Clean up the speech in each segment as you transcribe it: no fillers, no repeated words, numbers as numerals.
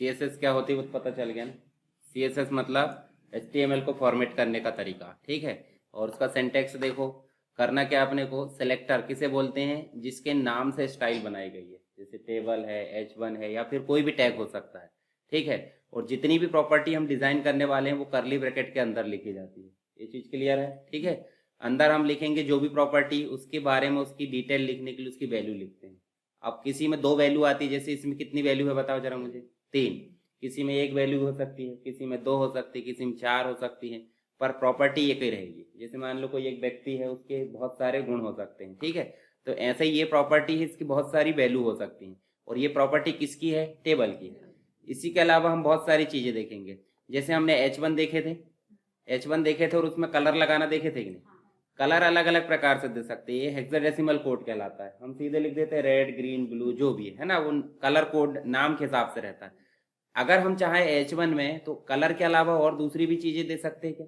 CSS क्या होती है वो तो पता चल गया ना। CSS मतलब HTML को फॉर्मेट करने का तरीका, ठीक है। और उसका सिंटैक्स देखो, करना क्या अपने को, सेलेक्टर किसे बोलते हैं, जिसके नाम से स्टाइल बनाई गई है, जैसे टेबल है, H1 है, या फिर कोई भी टैग हो सकता है, ठीक है। और जितनी भी प्रॉपर्टी हम डिजाइन करने वाले हैं वो करली ब्रैकेट के अंदर लिखी जाती है। ये चीज क्लियर है, ठीक है। अंदर हम लिखेंगे जो भी प्रॉपर्टी, उसके बारे में उसकी डिटेल लिखने के लिए उसकी वैल्यू लिखते हैं। अब किसी में 2 वैल्यू आती है, जैसे इसमें कितनी वैल्यू है बताओ जरा मुझे, 3। किसी में 1 वैल्यू हो सकती है, किसी में 2 हो सकती है, किसी में 4 हो सकती है, पर प्रॉपर्टी एक ही रहेगी। जैसे मान लो कोई एक व्यक्ति है, उसके बहुत सारे गुण हो सकते हैं, ठीक है। तो ऐसे ही ये प्रॉपर्टी है, इसकी बहुत सारी वैल्यू हो सकती है। और ये प्रॉपर्टी किसकी है, टेबल की। इसी के अलावा हम बहुत सारी चीजें देखेंगे, जैसे हमने H1 देखे थे, H1 देखे थे और उसमें कलर लगाना देखे थे कि नहीं। कलर अलग अलग प्रकार से दे सकते हैं, ये हेक्साडेसिमल कोड कहलाता है। हम सीधे लिख देते हैं रेड, ग्रीन, ब्लू, जो भी है ना, उन कलर कोड नाम के हिसाब से रहता है। अगर हम चाहें H1 में तो कलर के अलावा और दूसरी भी चीजें दे सकते हैं क्या,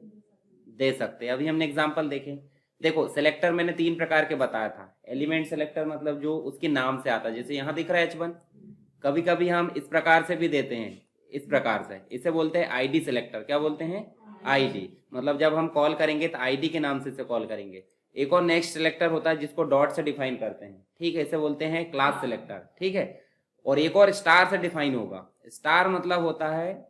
दे सकते हैं। अभी हमने एग्जांपल देखे, देखो सेलेक्टर मैंने 3 प्रकार के बताया था। एलिमेंट सेलेक्टर मतलब जो उसके नाम से आता है, जैसे यहाँ दिख रहा है H1। कभी कभी हम इस प्रकार से भी देते हैं, इस प्रकार से, इसे बोलते हैं आईडी सेलेक्टर। क्या बोलते हैं, आईडी, मतलब जब हम कॉल करेंगे तो आईडी के नाम से इसे कॉल करेंगे। एक और नेक्स्ट सेलेक्टर होता है जिसको डॉट से डिफाइन करते हैं, ठीक है, इसे बोलते हैं क्लास सेलेक्टर, ठीक है। और एक और स्टार से डिफाइन होगा। स्टार मतलब होता है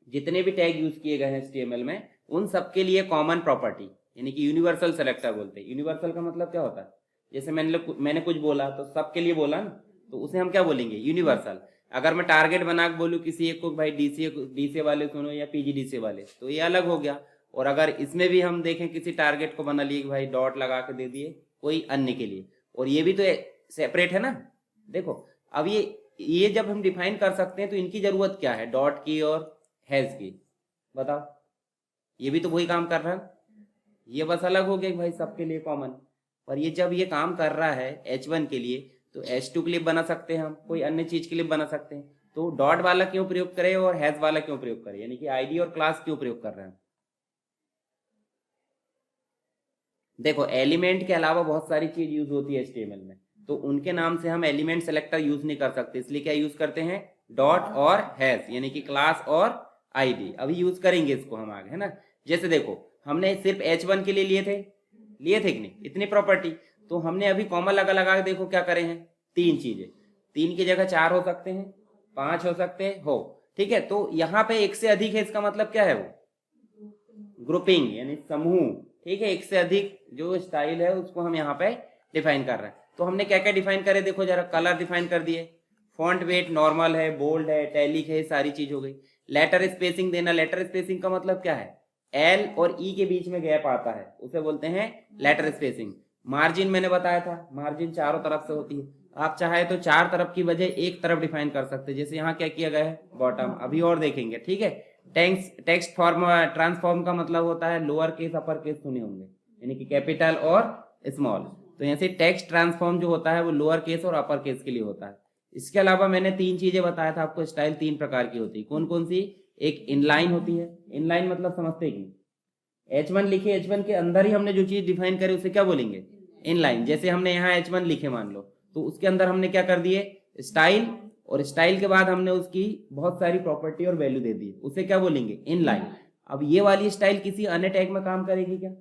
जितने भी टैग यूज किए गए हैं HTML में उन सबके लिए कॉमन प्रॉपर्टी, यानी कि यूनिवर्सल सेलेक्टर बोलते हैं। यूनिवर्सल का मतलब क्या होता है, जैसे मैंने कुछ बोला तो सबके लिए बोला ना, तो उसे हम क्या बोलेंगे, यूनिवर्सल। अगर मैं टारगेट बना के बोलूँ किसी एक को, भाई डीसीए वाले सुनो या PGDCA वाले, तो ये अलग हो गया। और अगर इसमें भी हम देखें किसी टारगेट को बना लिए भाई डॉट लगा के दे दिए कोई अन्य के लिए, और ये भी तो सेपरेट है ना। देखो अब ये जब हम डिफाइन कर सकते हैं तो इनकी जरूरत क्या है, डॉट की और हैज की, बताओ। ये भी तो वही काम कर रहा है, ये बस अलग हो गया भाई सबके लिए कॉमन। पर ये जब ये काम कर रहा है H1 के लिए तो H2 के लिए बना सकते हैं हम, कोई अन्य चीज के लिए बना सकते हैं। तो डॉट वाला क्यों प्रयोग करें और हैज वाला क्यों प्रयोग करें, यानी कि आईडी और क्लास क्यों प्रयोग कर रहे हैं। देखो एलिमेंट के अलावा बहुत सारी चीज यूज होती है HTML में, तो उनके नाम से हम एलिमेंट सेलेक्टर यूज नहीं कर सकते, इसलिए क्या यूज करते हैं, डॉट और हैज, यानी कि क्लास और आईडी। अभी यूज करेंगे इसको हम आगे, है ना। जैसे देखो हमने सिर्फ H1 के लिए लिए थे कि नहीं इतनी प्रॉपर्टी, तो हमने अभी कॉमा लगा के देखो क्या करे हैं, 3 चीजें। 3 की जगह 4 हो सकते हैं, 5 हो सकते हैं, हो, ठीक है। तो यहाँ पे 1 से अधिक है, इसका मतलब क्या है, वो ग्रुपिंग यानी समूह, ठीक है। 1 से अधिक जो स्टाइल है उसको हम यहाँ पे डिफाइन कर रहे हैं। तो हमने क्या क्या डिफाइन करे देखो जरा, कलर डिफाइन कर दिए, फॉन्ट वेट नॉर्मल है, बोल्ड है, टैलिक है, सारी चीज हो गई। लेटर स्पेसिंग देना, लेटर स्पेसिंग का मतलब क्या है, एल और ई के बीच में गैप आता है उसे बोलते हैं लेटर स्पेसिंग। मार्जिन मैंने बताया था, मार्जिन चारों तरफ से होती है। आप चाहे तो 4 तरफ की बजाय 1 तरफ डिफाइन कर सकते हैं, जैसे यहाँ क्या किया गया है, बॉटम, अभी और देखेंगे, ठीक है। टेक्स्ट फॉर्म ट्रांसफॉर्म का मतलब होता है लोअर केस अपर केस सुने होंगे, यानी कि कैपिटल और स्मॉल। तो यहाँ से टेक्स्ट ट्रांसफॉर्म जो होता है वो लोअर केस और अपर केस के लिए होता है। इसके अलावा मैंने 3 चीजें बताया था आपको, स्टाइल 3 प्रकार की होती है। कौन कौन सी, एक इनलाइन होती है, इनलाइन मतलब समझते कि H1 लिखे, H1 के अंदर ही हमने जो चीज डिफाइन करी उसे क्या बोलेंगे, इनलाइन। जैसे हमने यहाँ H1 लिखे मान लो, तो उसके अंदर हमने क्या कर दिए, स्टाइल, और स्टाइल के बाद हमने उसकी बहुत सारी प्रॉपर्टी और वैल्यू दे दी, उसे क्या बोलेंगे, इनलाइन। अब ये वाली स्टाइल किसी अन्य टैग में काम करेगी क्या,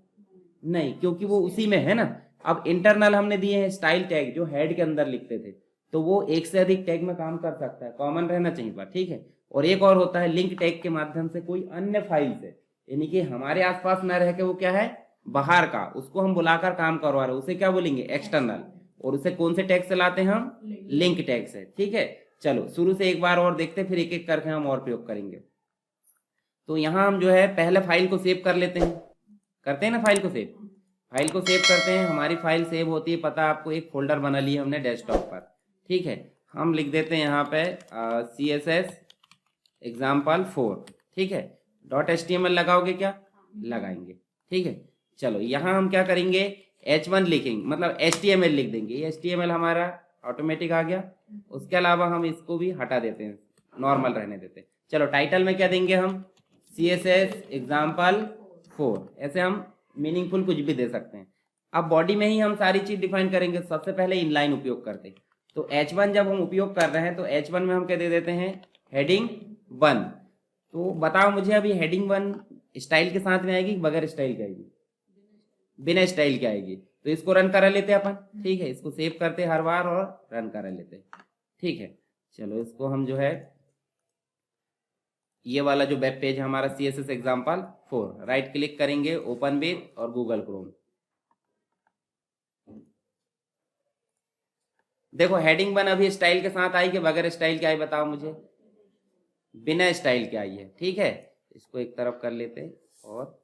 नहीं, क्योंकि वो उसी में है ना। अब इंटरनल हमने दिए हैं स्टाइल टैग जो हेड के अंदर लिखते थे, तो वो 1 से अधिक टैग में काम कर सकता है, कॉमन रहना चाहिए पर, ठीक है। और एक और होता है लिंक टैग के माध्यम से कोई अन्य फाइल से, यानी कि हमारे आसपास न रह के वो क्या है, बाहर का, उसको हम बुलाकर काम करवा रहे हैं, उसे क्या बोलेंगे, एक्सटर्नल। और उसे कौन से टैग से लाते हैं हम, लिंक टैग से, ठीक है। चलो शुरू से एक बार और देखते, फिर एक एक करके हम और प्रयोग करेंगे। तो यहाँ हम जो है पहले फाइल को सेव कर लेते हैं, करते हैं ना फाइल को सेव, फाइल को सेव करते हैं। हमारी फाइल सेव होती है, पता आपको, एक फोल्डर बना लिया हमने डेस्कटॉप पर, ठीक है। हम लिख देते हैं यहाँ पे CSS example4, ठीक है। .html लगाओगे क्या, लगाएंगे, ठीक है। चलो यहाँ हम क्या करेंगे, H1 लिखेंगे, मतलब HTML लिख देंगे, ये HTML हमारा ऑटोमेटिक आ गया। उसके अलावा हम इसको भी हटा देते हैं, नॉर्मल रहने देते हैं। चलो टाइटल में क्या देंगे हम, CSS example4, ऐसे हम मीनिंगफुल कुछ भी दे सकते हैं। अब बॉडी में ही हम सारी चीज डिफाइन करेंगे, सबसे पहले इनलाइन उपयोग करते हैं। तो H1 जब हम उपयोग कर रहे हैं तो H1 में हम क्या दे देते हैं, हेडिंग 1। तो बताओ मुझे अभी हेडिंग 1 स्टाइल के साथ में आएगी बगैर स्टाइल के आएगी? बिना स्टाइल के आएगी। तो इसको रन करा लेते हैं अपन, ठीक है, इसको सेव करते हर बार और रन करा लेते हैं, ठीक है। चलो इसको हम जो है ये वाला जो वेब पेज हमारा CSS एग्जाम्पल 4, राइट क्लिक करेंगे, ओपन विद और गूगल क्रोम। देखो हेडिंग 1 अभी स्टाइल के साथ आई कि बगैर स्टाइल के आई बताओ मुझे? बिना स्टाइल के आई है, ठीक है। इसको एक तरफ कर लेते हैं और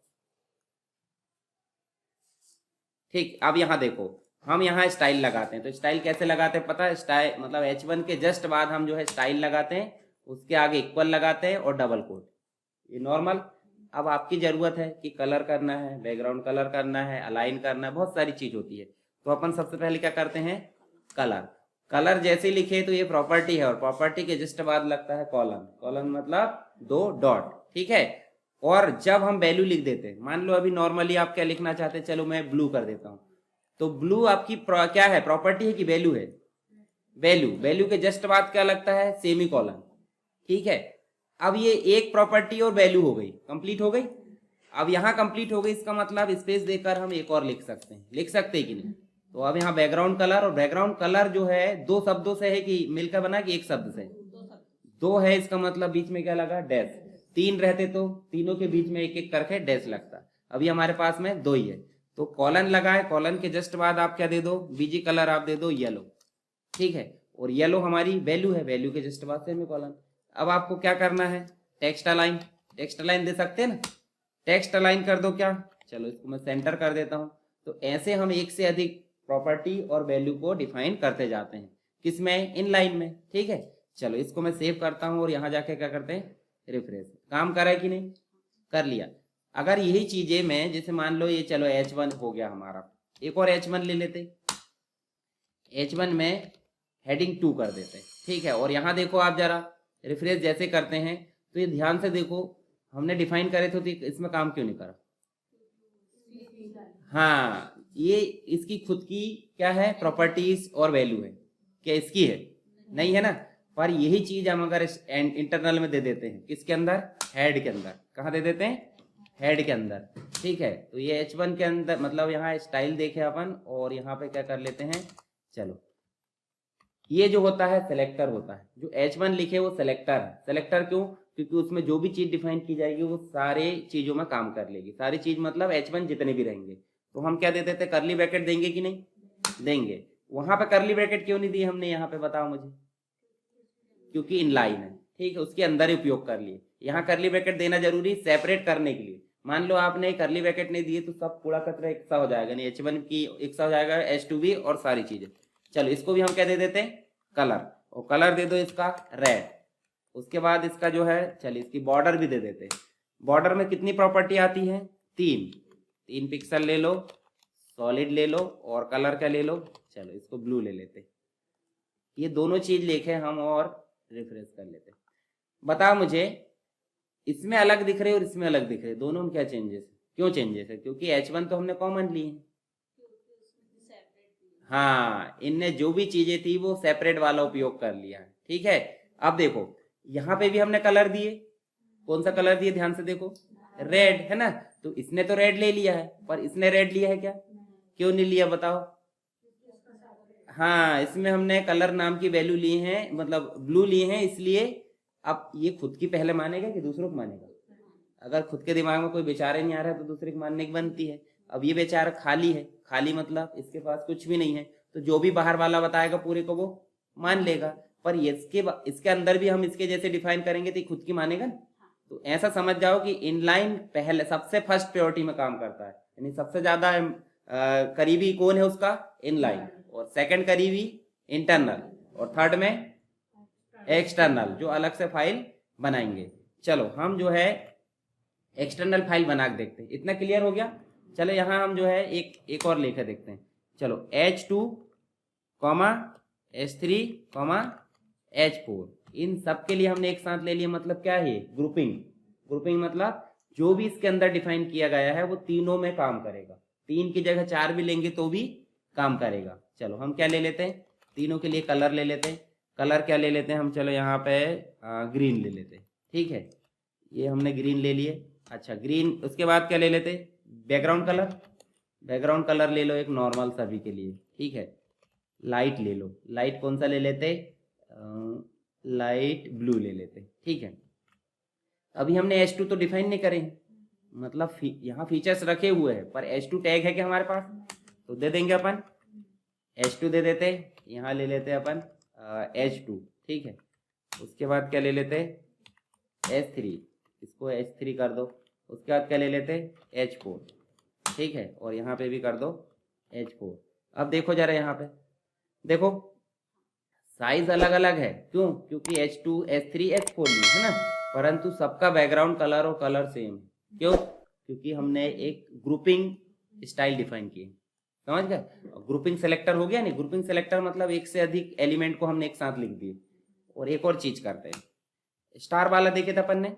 ठीक। अब यहाँ देखो हम यहाँ स्टाइल लगाते हैं, तो स्टाइल कैसे लगाते हैं पता है? स्टाइल मतलब H1 के जस्ट बाद हम जो है स्टाइल लगाते हैं, उसके आगे इक्वल लगाते हैं और डबल कोट, ये नॉर्मल। अब आपकी जरूरत है कि कलर करना है, बैकग्राउंड कलर करना है, अलाइन करना है, बहुत सारी चीज होती है। तो अपन सबसे पहले क्या करते हैं? कलर। कलर जैसे लिखे तो ये प्रॉपर्टी है और प्रॉपर्टी के जस्ट बाद लगता है कॉलन। कॉलन मतलब 2 डॉट, ठीक है। और जब हम वैल्यू लिख देते हैं, मान लो अभी नॉर्मली आप क्या लिखना चाहते हैं, चलो मैं ब्लू कर देता हूं, तो ब्लू आपकी क्या है? प्रॉपर्टी है कि वैल्यू है? वैल्यू। वैल्यू के जस्ट बाद क्या लगता है? सेमी कॉलन, ठीक है। अब ये एक प्रॉपर्टी और वैल्यू हो गई, कंप्लीट हो गई। अब यहाँ कंप्लीट हो गई, इसका मतलब स्पेस देकर हम एक और लिख सकते हैं, लिख सकते हैं कि नहीं? तो अब यहाँ बैकग्राउंड कलर, और बैकग्राउंड कलर जो है 2 शब्दों से है कि मिलकर बना कि एक शब्द से? 2 है, इसका मतलब बीच में क्या लगा? डैश। 3 रहते तो तीनों के बीच में एक एक करके डैश लगता। अभी हमारे पास में 2 ही है, तो कॉलन लगा है। कॉलन के जस्ट बाद आप क्या दे दो? बीजी कलर आप दे दो येलो, ठीक है। और येलो हमारी वैल्यू है, वैल्यू के जस्ट बाद सेमी कॉलन। अब आपको क्या करना है? Text align. टेक्स्ट अलाइन दे सकते हैं ना? टेक्स्ट अलाइन कर दो क्या? चलो इसको मैं सेंटर कर देता हूं। तो ऐसे हम एक से अधिक प्रॉपर्टी और वैल्यू को डिफाइन करते जाते हैं, किसमें? इन लाइन में, ठीक है। चलो इसको मैं सेव करता हूं और यहां जाके क्या करते हैं? रिफ्रेश। काम करा है कि नहीं? कर लिया। अगर यही चीजें मैं, जैसे मान लो ये, चलो H1 हो गया हमारा, एक और H1 ले लेते। H1 में हेडिंग 2 कर देते, ठीक है। और यहाँ देखो आप जरा रिफ्रेश जैसे करते हैं तो ये ध्यान से देखो, हमने डिफाइन करे थे तो इसमें काम क्यों नहीं करा? हाँ, ये इसकी खुद की क्या है? प्रॉपर्टीज और वैल्यू है। क्या इसकी है? नहीं है ना। पर यही चीज हम अगर इंटरनल में दे देते हैं, किसके अंदर? हेड के अंदर। कहाँ दे देते हैं? हेड के अंदर, ठीक है। तो ये H1 के अंदर, मतलब यहाँ स्टाइल देखे अपन, और यहाँ पे क्या कर लेते हैं? चलो ये जो होता है सेलेक्टर होता है, जो H1 लिखे वो सेलेक्टर है। सेलेक्टर क्यों? क्योंकि उसमें जो भी चीज डिफाइन की जाएगी वो सारे चीजों में काम कर लेगी। सारी चीज मतलब H1 जितने भी रहेंगे। तो हम क्या दे देते हैं? करली ब्रैकेट देंगे कि नहीं देंगे? वहां पे करली ब्रैकेट क्यों नहीं दी हमने यहाँ पे, बताओ मुझे? क्योंकि इनलाइन है, ठीक है, उसके अंदर ही उपयोग कर लिए। यहाँ करली ब्रैकेट देना जरूरी, सेपरेट करने के लिए। मान लो आपने करली ब्रैकेट नहीं दिए तो सब कूड़ा कचरा एक सा हो जाएगा, नहीं H1 की एक सा हो जाएगा, H2 और सारी चीजें। चलो इसको भी हम क्या दे देते हैं? कलर। और कलर दे दो इसका रेड। उसके बाद इसका जो है, चलिए इसकी बॉर्डर भी दे देते हैं। बॉर्डर में कितनी प्रॉपर्टी आती है? 3 पिक्सल ले लो, सॉलिड ले लो, और कलर का ले लो। चलो इसको ब्लू ले लेते। ये दोनों चीज लिखे हम और रिफ्रेश कर लेते। बताओ मुझे, इसमें अलग दिख रहे और इसमें अलग दिख रहे, दोनों में क्या चेंजेस है? क्यों चेंजेस है? क्योंकि H1 तो हमने कॉमन ली है। हाँ, इनने जो भी चीजें थी वो सेपरेट वाला उपयोग कर लिया है, ठीक है। अब देखो यहाँ पे भी हमने कलर दिए। कौन सा कलर दिए? ध्यान से देखो, रेड है ना। तो इसने तो रेड ले लिया है, पर इसने रेड लिया है क्या? क्यों नहीं लिया बताओ? हाँ, इसमें हमने कलर नाम की वैल्यू ली है, मतलब ब्लू ली है, इसलिए अब ये खुद की पहले मानेगा कि दूसरों को मानेगा? अगर खुद के दिमाग में कोई बेचारे नहीं आ रहा है तो दूसरे को मानने की बनती है। अब ये बेचारा खाली है, खाली मतलब इसके पास कुछ भी नहीं है, तो जो भी बाहर वाला बताएगा पूरे को वो मान लेगा। पर इसके अंदर भी हम इसके जैसे डिफाइन करेंगे तो खुद की मानेगा ना। तो ऐसा समझ जाओ कि इनलाइन पहले सबसे फर्स्ट प्रायोरिटी में काम करता है, यानी सबसे ज्यादा करीबी कौन है उसका? इनलाइन। और सेकंड करीबी इंटरनल, और थर्ड में एक्सटर्नल, जो अलग से फाइल बनाएंगे। चलो हम जो है एक्सटर्नल फाइल बना के देखते हैं। इतना क्लियर हो गया? चलो यहाँ हम जो है एक और लेकर देखते हैं। चलो H2, H3, H4, इन सब के लिए हमने एक साथ ले लिया। मतलब क्या है? ग्रुपिंग। ग्रुपिंग मतलब जो भी इसके अंदर डिफाइन किया गया है वो तीनों में काम करेगा। 3 की जगह 4 भी लेंगे तो भी काम करेगा। चलो हम क्या ले लेते हैं? तीनों के लिए कलर ले लेते हैं। कलर क्या ले लेते हैं हम, चलो यहाँ पे ग्रीन ले लेते हैं, ठीक है, ये हमने ग्रीन ले लिए। अच्छा ग्रीन, उसके बाद क्या ले लेते, बैकग्राउंड कलर, बैकग्राउंड कलर ले लो एक नॉर्मल सभी के लिए, ठीक है। लाइट ले लो, लाइट कौन सा ले लेते, लाइट ब्लू ले लेते, ठीक है। अभी हमने H2 तो डिफाइन नहीं करें, मतलब यहाँ फीचर्स रखे हुए हैं पर H2 टैग है क्या हमारे पास, तो दे देंगे अपन H2 दे देते, यहाँ ले लेते अपन H2, ठीक है। उसके बाद क्या ले लेते H3, इसको H3 कर दो। उसके बाद क्या ले लेते H4, ठीक है, और यहाँ पे भी कर दो H4। अब देखो जरा यहाँ पे, देखो साइज अलग अलग है, क्यों, क्योंकि H2 H3 H4 नहीं है ना, परंतु सबका बैकग्राउंड कलर और कलर सेम है। क्यों, क्योंकि हमने एक ग्रुपिंग स्टाइल डिफाइन की, समझ गए। ग्रुपिंग सेलेक्टर हो गया नहीं, ग्रुपिंग सेलेक्टर मतलब एक से अधिक एलिमेंट को हमने एक साथ लिख दिए। और एक और चीज करते हैं, स्टार वाला देखे थे अपन ने,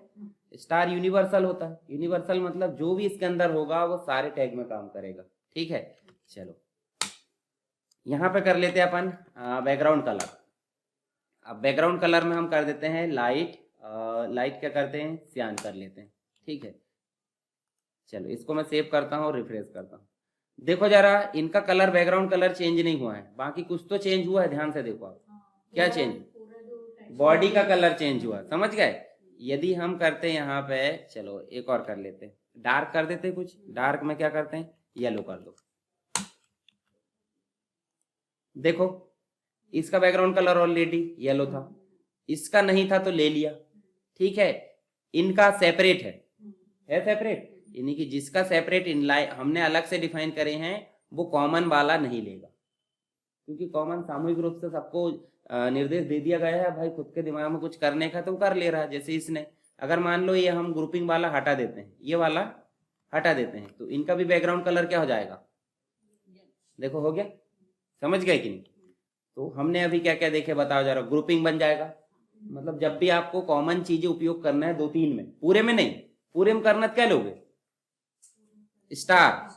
स्टार यूनिवर्सल होता है, यूनिवर्सल मतलब जो भी इसके अंदर होगा वो सारे टैग में काम करेगा, ठीक है। चलो यहाँ पे कर लेते हैं अपन बैकग्राउंड कलर। अब बैकग्राउंड कलर में हम कर देते हैं लाइट, लाइट क्या करते हैं, सियान कर लेते हैं, ठीक है। चलो इसको मैं सेव करता हूँ और रिफ्रेश करता हूँ। देखो जरा इनका कलर, बैकग्राउंड कलर चेंज नहीं हुआ है, बाकी कुछ तो चेंज हुआ है, ध्यान से देखो आप। क्या चेंज, बॉडी का कलर चेंज हुआ, समझ गए। यदि हम करते हैं यहाँ पे, चलो एक और कर लेते हैं, डार्क कर देते हैं कुछ, डार्क में क्या करते हैं, येलो कर दो। देखो इसका बैकग्राउंड कलर ऑलरेडी येलो था, इसका नहीं था तो ले लिया, ठीक है। इनका सेपरेट है सेपरेट, यानी कि जिसका सेपरेट इनलाइन हमने अलग से डिफाइन करे हैं वो कॉमन वाला नहीं लेगा, क्योंकि कॉमन सामूहिक रूप से सबको निर्देश दे दिया गया है, भाई खुद के दिमाग में कुछ करने का तो कर ले रहा है। जैसे इसने, अगर मान लो ये हम ग्रुपिंग वाला हटा देते हैं, ये वाला हटा देते हैं, तो इनका भी बैकग्राउंड कलर क्या हो जाएगा, देखो हो गया, समझ गए कि नहीं। तो हमने अभी क्या क्या देखे बताओ जरा, ग्रुपिंग बन जाएगा, मतलब जब भी आपको कॉमन चीजें उपयोग करना है 2-3 में, पूरे में नहीं, पूरे में करना क्या लोगे, स्टार,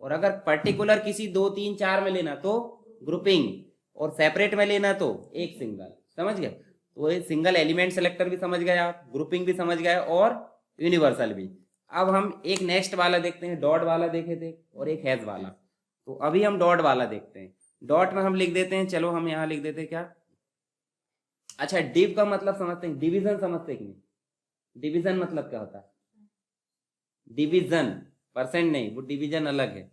और अगर पर्टिकुलर किसी 2-3-4 में लेना तो ग्रुपिंग, और सेपरेट में लेना तो एक सिंगल, समझ गए। तो ये सिंगल एलिमेंट सेलेक्टर भी समझ गए आप, ग्रुपिंग भी समझ गए और यूनिवर्सल भी। अब हम एक नेक्स्ट वाला देखते हैं, डॉट वाला देखे थे और एक हैज वाला, तो अभी हम डॉट वाला देखते हैं। डॉट में हम लिख देते हैं, चलो हम यहाँ लिख देते हैं क्या, अच्छा डिव का मतलब समझते हैं, डिवीजन समझते हैं कि नहीं, डिवीजन मतलब क्या होता है, डिवीजन, परसेंट नहीं, वो डिवीजन अलग है,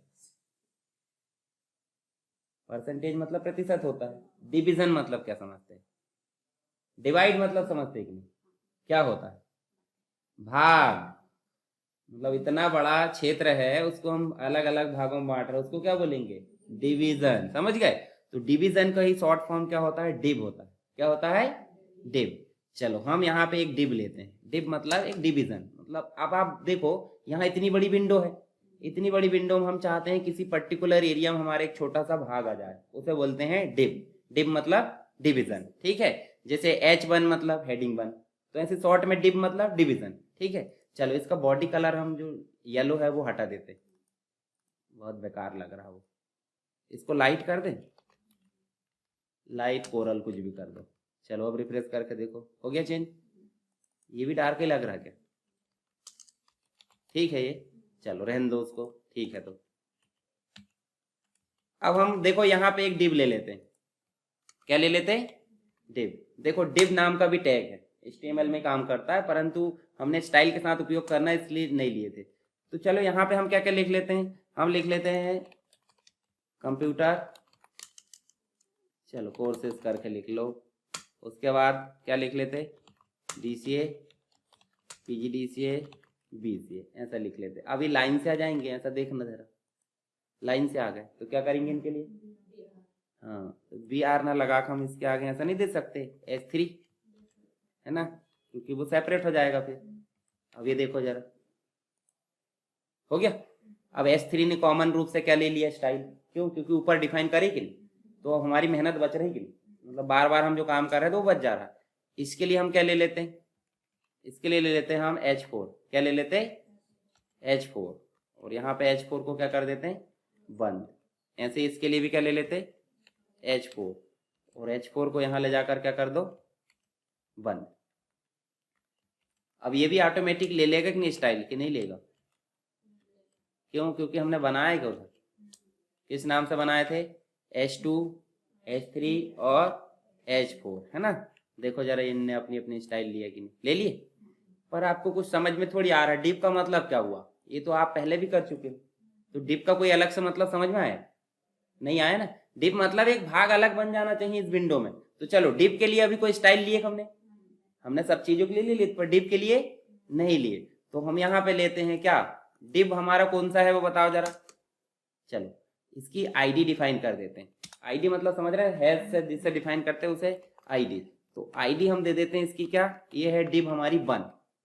परसेंटेज मतलब प्रतिशत होता है, डिवीजन मतलब क्या समझते हैं, डिवाइड मतलब समझते हैं कि नहीं, क्या होता है, भाग, मतलब इतना बड़ा क्षेत्र है उसको हम अलग अलग भागों में बांट रहे हैं, उसको क्या बोलेंगे, डिवीजन, समझ गए। तो डिवीजन का ही शॉर्ट फॉर्म क्या होता है, डिव होता है, क्या होता है, डिव। चलो हम यहाँ पे एक डिव लेते हैं, डिव मतलब एक डिवीजन, मतलब अब आप देखो यहाँ इतनी बड़ी विंडो है, इतनी बड़ी विंडो में हम चाहते हैं किसी पर्टिकुलर एरिया में हमारे एक छोटा सा भाग आ जाए, उसे बोलते हैं डिव, डिव मतलब डिवीजन, ठीक है। जैसे H1 मतलब हेडिंग 1, तो ऐसे शॉर्ट में डिव मतलब डिवीजन, ठीक है। चलो इसका बॉडी कलर हम जो येलो है वो हटा देते, बहुत बेकार लग रहा वो, इसको लाइट कर दें, लाइट कोरल कुछ भी कर दो। चलो अब रिफ्रेश करके देखो, हो गया चेंज, ये भी डार्क ही लग रहा है क्या, ठीक है ये, चलो रहने दो उसको, ठीक है। तो अब हम देखो यहाँ पे एक डिव ले लेते हैं, क्या ले लेते हैं, डिव। देखो डिव नाम का भी टैग है, HTML में काम करता है, परंतु हमने स्टाइल के साथ उपयोग करना है इसलिए नहीं लिए थे। तो चलो यहाँ पे हम क्या क्या लिख लेते हैं, हम लिख लेते हैं कंप्यूटर, चलो कोर्सेज करके लिख लो। उसके बाद क्या लिख लेते, DCA, PGDCA, BCA, ऐसा लिख लेते। अभी लाइन से आ जाएंगे, ऐसा देखना जरा, लाइन से आ गए तो क्या करेंगे इनके लिए, हाँ तो BR ना लगा कर हम इसके आगे ऐसा नहीं दे सकते, H3 है ना, क्योंकि वो सेपरेट हो जाएगा फिर। अब ये देखो जरा, हो गया। अब H3 ने कॉमन रूप से क्या ले लिया, स्टाइल, क्यों, क्योंकि ऊपर डिफाइन करे कि नहीं, तो हमारी मेहनत बच रही कि नहीं, मतलब बार बार हम जो काम कर रहे हैं तो वो बच जा रहा है। इसके लिए हम क्या ले लेते हैं, इसके लिए ले लेते हैं हम H4, क्या ले लेते हैं H4, और यहाँ पे H4 को क्या कर देते हैं, बंद। ऐसे इसके लिए भी क्या ले लेते हैं H4, और H4 को यहाँ ले जाकर क्या कर दो, 1। अब ये भी ऑटोमेटिक ले लेगा कि नहीं स्टाइल, कि नहीं लेगा? क्यों? क्योंकि हमने बनाया क्या उधर, किस नाम से बनाए थे, H2, H3 और H4, है ना। देखो जरा इनने अपनी अपनी स्टाइल लिया कि नहीं, ले लिए। पर आपको कुछ समझ में थोड़ी आ रहा है डिप का मतलब क्या हुआ, ये तो आप पहले भी कर चुके हो। तो डिप का कोई अलग से मतलब समझ में आया? नहीं आया ना। डिप मतलब एक भाग अलग बन जाना चाहिए इस विंडो में। तो चलो डिप के लिए अभी कोई स्टाइल लिए हमने सब चीजों के लिए ले लिए, पर डिप के लिए नहीं लिए। तो हम यहाँ पे लेते हैं क्या, डिप हमारा कौन सा है वो बताओ जरा। चलो इसकी आईडी डिफाइन कर देते हैं। आईडी मतलब समझ रहे हैं, हैश से जिससे डिफाइन करते हैं उसे आईडी। तो आईडी हम दे देते हैं इसकी क्या, ये है डिप हमारी 1,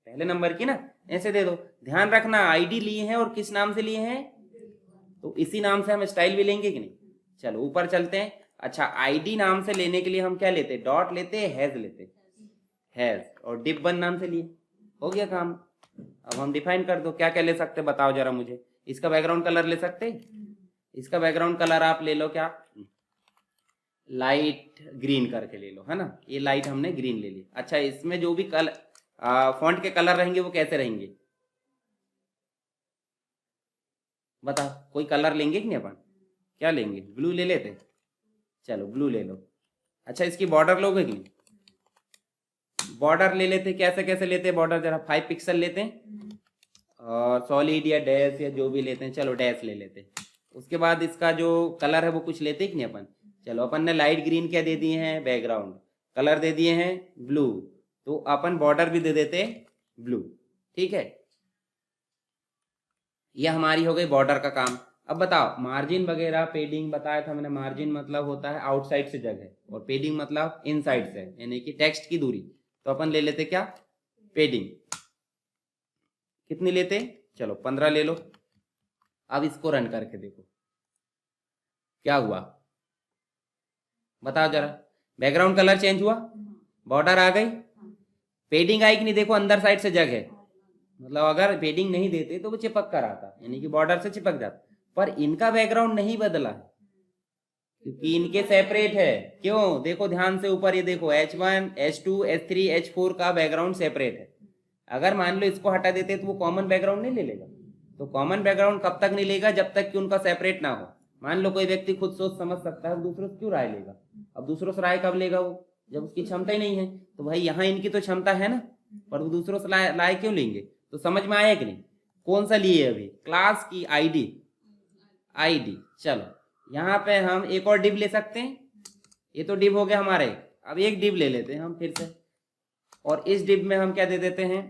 पहले नंबर की ना, ऐसे दे दो। ध्यान रखना आईडी लिए हैं और किस नाम से लिए हैं, तो इसी नाम से हम स्टाइल भी लेंगे कि नहीं। चलो ऊपर चलते हैं। अच्छा आईडी नाम से लेने के लिए हम क्या लेते हैं, डॉट लेते हैं, हैज लेते हैं, हैज, और डिप 1 नाम से लिए, हो गया काम। अब हम डिफाइन कर दो, क्या क्या ले सकते बताओ जरा मुझे। इसका बैकग्राउंड कलर ले सकते, इसका बैकग्राउंड कलर आप ले लो क्या, लाइट ग्रीन करके ले लो, है ना। ये लाइट हमने ग्रीन ले ली। अच्छा इसमें जो भी फॉन्ट के कलर रहेंगे वो कैसे रहेंगे बताओ, कोई कलर लेंगे कि नहीं अपन, क्या लेंगे, ब्लू ले लेते, चलो ब्लू ले लो। अच्छा इसकी बॉर्डर लोगे कि नहीं, बॉर्डर ले लेते, कैसे कैसे लेते बॉर्डर, जरा 5 पिक्सल लेते हैं, और सॉलिड या डैश या जो भी लेते हैं, चलो डैश ले लेते हैं। उसके बाद इसका जो कलर है वो कुछ लेते कि नहीं अपन। चलो अपन ने लाइट ग्रीन क्या दे दिए हैं, बैकग्राउंड कलर दे दिए हैं ब्लू, तो अपन बॉर्डर भी दे देते ब्लू, ठीक है। यह हमारी हो गई बॉर्डर का काम। अब बताओ मार्जिन वगैरह, पेडिंग बताया था मैंने, मार्जिन मतलब होता है आउटसाइड से जगह, और पेडिंग मतलब इनसाइड से, यानी कि टेक्स्ट की दूरी। तो अपन ले लेते क्या, पेडिंग, कितनी लेते, चलो 15 ले लो। अब इसको रन करके देखो क्या हुआ, बताओ जरा। बैकग्राउंड कलर चेंज हुआ, बॉर्डर आ गई, पेडिंग आई कि नहीं, देखो अंदर साइड से जगह, मतलब अगर पेडिंग नहीं देते तो वो चिपक कर आता, यानी कि बॉर्डर से चिपक जाता। पर इनका बैकग्राउंड नहीं बदला है क्योंकि इनके सेपरेट है। क्यों, देखो ध्यान से ऊपर, ये देखो H1, H2, H3, H4 का बैकग्राउंड सेपरेट है। अगर मान लो इसको हटा देते तो वो कॉमन बैकग्राउंड नहीं ले लेगा। तो कॉमन बैकग्राउंड कब तक नहीं लेगा, जब तक कि उनका सेपरेट ना हो। मान लो कोई व्यक्ति खुद सोच समझ सकता है, दूसरों से क्यों राय लेगा। अब दूसरों से राय कब लेगा वो, जब उसकी क्षमता ही नहीं है। तो भाई यहाँ इनकी तो क्षमता है ना, पर वो दूसरों से राय क्यों लेंगे। तो समझ में आया कि नहीं, कौन सा लिए अभी, क्लास की आईडी, आईडी। चलो यहाँ पे हम एक और डिव ले सकते हैं, ये तो डिव हो गया हमारे। अब एक डिव ले लेते हैं हम फिर से, और इस डिव में हम क्या दे देते हैं,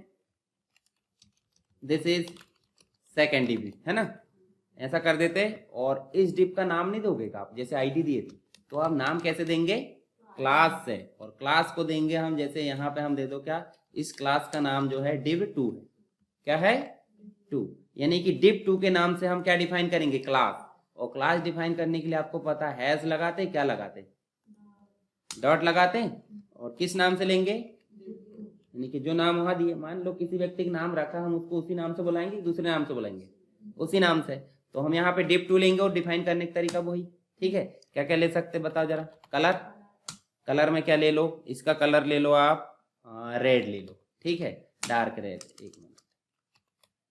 दिस इज सेकेंड डिव, है ना, ऐसा कर देते। और इस डिव का नाम नहीं दोगे आप, जैसे आईडी दिए थे तो आप नाम कैसे देंगे, क्लास से, और क्लास को देंगे हम, जैसे यहाँ पे हम दे दो क्या, इस क्लास का नाम जो है div2 है, क्या है 2, यानी कि div2 के नाम से हम क्या डिफाइन करेंगे, क्लास। और क्लास डिफाइन करने के लिए आपको पता है हैश लगाते, क्या लगाते, डॉट लगाते, और किस नाम से लेंगे, यानी कि जो नाम वहां दिए, मान लो किसी व्यक्ति का नाम रखा, हम उसको उसी नाम से बुलाएंगे, दूसरे नाम से बुलाएंगे, उसी नाम से। तो हम यहाँ पे div2 लेंगे और डिफाइन करने का तरीका वही, ठीक है। क्या क्या ले सकते बताओ जरा, कलर, कलर में क्या ले लो, इसका कलर ले लो आप रेड ले लो, ठीक है, डार्क रेड। एक मिनट,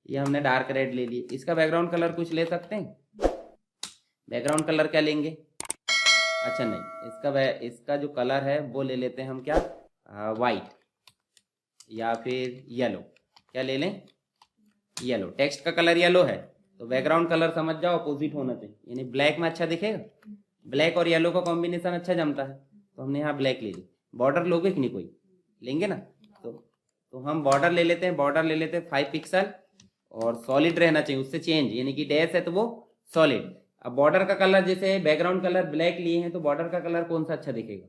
ये हमने डार्क रेड ले लिए। इसका बैकग्राउंड कलर कुछ ले सकते हैं, बैकग्राउंड कलर क्या लेंगे, अच्छा नहीं, इसका जो कलर है वो ले लेते हैं हम क्या, वाइट या फिर येलो, क्या ले लें, येलो। टेक्स्ट का कलर येलो है तो बैकग्राउंड कलर समझ जाओ अपोजिट होना चाहिए, यानी ब्लैक में अच्छा दिखेगा, ब्लैक और येलो का कॉम्बिनेशन अच्छा जमता है, तो हमने यहाँ ब्लैक ले ली। बॉर्डर लोगे कि नहीं, कोई लेंगे ना, तो हम बॉर्डर ले लेते हैं, बॉर्डर ले लेते हैं 5 पिक्सल, और सॉलिड रहना चाहिए, उससे चेंज, यानी कि डैश है तो वो सॉलिड। अब बॉर्डर का कलर, जैसे बैकग्राउंड कलर ब्लैक लिए हैं तो बॉर्डर का कलर कौन सा अच्छा दिखेगा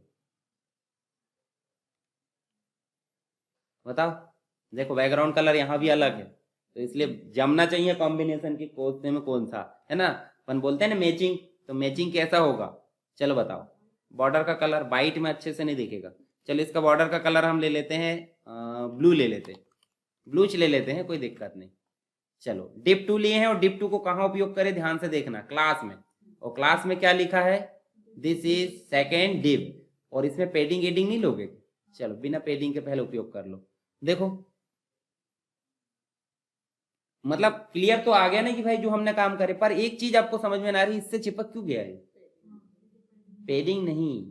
बताओ। देखो बैकग्राउंड कलर यहाँ भी अलग है, तो इसलिए जमना चाहिए कॉम्बिनेशन की कोष्टे में कौन सा, है ना। अपन बोलते हैं ना मैचिंग, तो मैचिंग कैसा होगा, चलो बताओ। बॉर्डर का कलर वाइट में अच्छे से नहीं दिखेगा, चलो इसका बॉर्डर का कलर हम ले लेते हैं ब्लू ले लेते हैं, ब्लूच ले लेते हैं, कोई दिक्कत नहीं। चलो div2 लिए हैं, और div2 को कहाँ उपयोग करें, ध्यान से देखना, क्लास में। और क्लास में क्या लिखा है, दिस इज सेकेंड div। और इसमें पेडिंग एडिंग नहीं लोगे? चलो बिना पेडिंग के पहले उपयोग कर लो। देखो मतलब क्लियर तो आ गया ना कि भाई जो हमने काम करे, पर एक चीज आपको समझ में ना आ रही, इससे चिपक क्यों गया है? पेडिंग नहीं,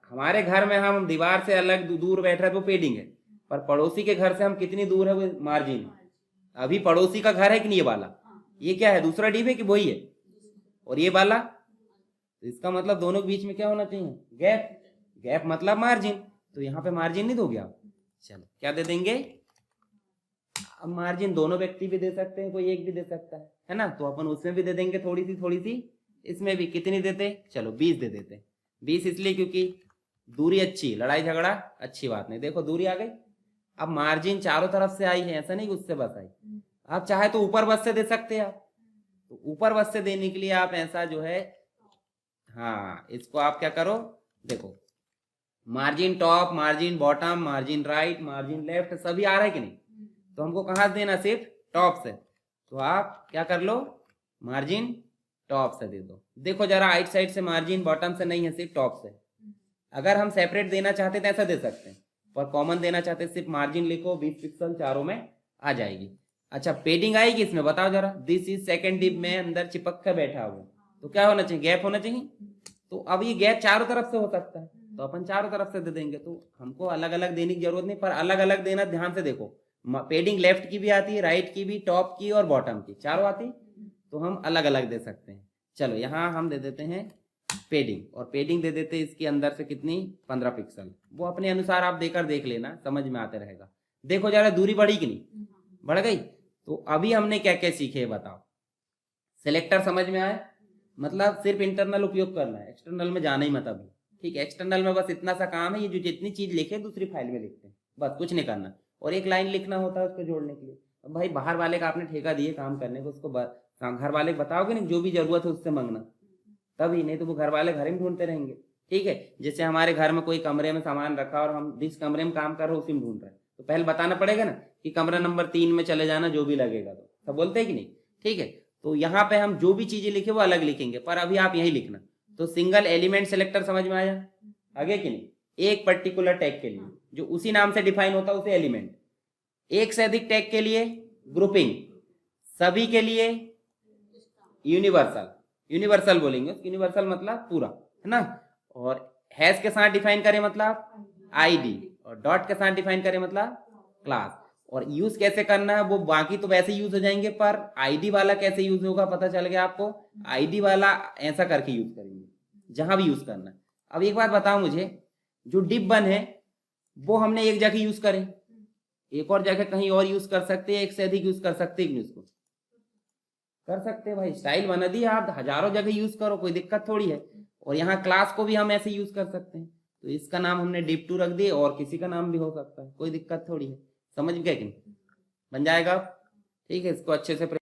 हमारे घर में हम दीवार से अलग दूर बैठ रहे तो पेडिंग है, पर पड़ोसी के घर से हम कितनी दूर है वो मार्जिन है। अभी पड़ोसी का घर है कि नहीं ये वाला, ये क्या है दूसरा डिप है कि वही है, और ये वाला, तो इसका मतलब दोनों के बीच में क्या होना चाहिए? गैप। गैप मतलब मार्जिन, तो यहाँ पे मार्जिन नहीं दोगे आप? चलो क्या दे देंगे? अब मार्जिन दोनों व्यक्ति भी दे सकते हैं, कोई एक भी दे सकता है ना, तो अपन उसमें भी दे देंगे थोड़ी सी, इसमें भी कितनी देते? चलो 20 दे देते। 20 इसलिए क्योंकि दूरी अच्छी, लड़ाई झगड़ा अच्छी बात नहीं। देखो दूरी आ गई। अब मार्जिन चारों तरफ से आई है, ऐसा नहीं उससे बस आई, आप चाहे तो ऊपर बस से दे सकते हैं आप, तो ऊपर बस से देने के लिए आप ऐसा जो है, हाँ इसको आप क्या करो, देखो margin top, margin bottom, margin right, margin left सभी आ रहा है कि नहीं, तो हमको कहाँ से देना? सिर्फ टॉप से, तो आप क्या कर लो, मार्जिन टॉप से दे दो। देखो जरा राइट साइड से मार्जिन बॉटम से नहीं है, सिर्फ टॉप से। अगर हम सेपरेट देना चाहते तो ऐसा दे सकते हैं, पर कॉमन देना चाहते सिर्फ मार्जिन लिखो, 20 पिक्सल चारों में आ जाएगी। अच्छा पेडिंग आएगी इसमें, बताओ जरा। दिस इज सेकंड डिप में अंदर चिपक कर बैठा हुआ, तो क्या होना चाहिए? गैप होना चाहिए। तो अब ये गैप चारों तरफ से हो सकता है, तो अपन चारों तरफ से दे देंगे, तो हमको अलग अलग देने की जरूरत नहीं, पर अलग अलग देना ध्यान से देखो। पेडिंग लेफ्ट की भी आती है, राइट की भी, टॉप की और बॉटम की, चारों आती, तो हम अलग अलग दे सकते हैं। चलो यहाँ हम दे देते हैं पेडिंग, और पेडिंग दे देते हैं इसके अंदर से कितनी? 15 पिक्सल। वो अपने अनुसार आप देकर देख लेना, समझ में आते रहेगा। देखो जरा दूरी बढ़ी कि नहीं? बढ़ गई। तो अभी हमने क्या क्या सीखे बताओ? सिलेक्टर समझ में आए, मतलब सिर्फ इंटरनल उपयोग करना है, एक्सटर्नल में जाना ही मत अभी। ठीक है, एक्सटर्नल में बस इतना सा काम है, ये जो जितनी चीज लिखे दूसरी फाइल में लिखते हैं, बस कुछ नहीं करना, और एक लाइन लिखना होता है उसको जोड़ने के लिए। अब भाई बाहर वाले का आपने ठेका दिए काम करने को, उसको घर वाले को बताओगे नहीं, जो भी जरूरत है उससे मांगना, तभी, नहीं तो वो घर वाले घर में ढूंढते रहेंगे। ठीक है, जैसे हमारे घर में कोई कमरे में सामान रखा और हम जिस कमरे में काम कर रहे हो उसी में ढूंढ रहे हैं, तो पहले बताना पड़ेगा ना कि कमरा नंबर 3 में चले जाना, जो भी लगेगा, तो सब बोलते हैं कि नहीं? ठीक है, तो यहाँ पे हम जो भी चीजें लिखे वो अलग लिखेंगे, पर अभी आप यही लिखना। तो सिंगल एलिमेंट सिलेक्टर समझ में आया आगे कि नहीं? एक पर्टिकुलर टैग के लिए जो उसी नाम से डिफाइन होता है उसे एलिमेंट, एक से अधिक टैग के लिए ग्रुपिंग, सभी के लिए यूनिवर्सल, यूनिवर्सल बोलेंगे, यूनिवर्सल मतलब पूरा, है ना। और हैश के साथ डिफाइन करें मतलब आईडी, और डॉट के साथ डिफाइन करें मतलब क्लास। और यूज कैसे करना है वो बाकी तो वैसे यूज हो जाएंगे, पर आईडी वाला कैसे यूज होगा पता चल गया आपको। आईडी वाला ऐसा करके यूज करेंगे जहां भी यूज करना है। अब एक बात बताओ मुझे, जो डिप 1 है वो हमने एक जगह यूज करें, एक और जगह कहीं और यूज कर सकते हैं, एक से अधिक यूज कर सकते हैं, उसको कर सकते हैं भाई, स्टाइल बना दी, आप हजारों जगह यूज करो, कोई दिक्कत थोड़ी है। और यहाँ क्लास को भी हम ऐसे यूज कर सकते हैं, तो इसका नाम हमने डिप2 रख दिया, और किसी का नाम भी हो सकता है, कोई दिक्कत थोड़ी है। समझ गए कि नहीं? बन जाएगा। ठीक है, इसको अच्छे से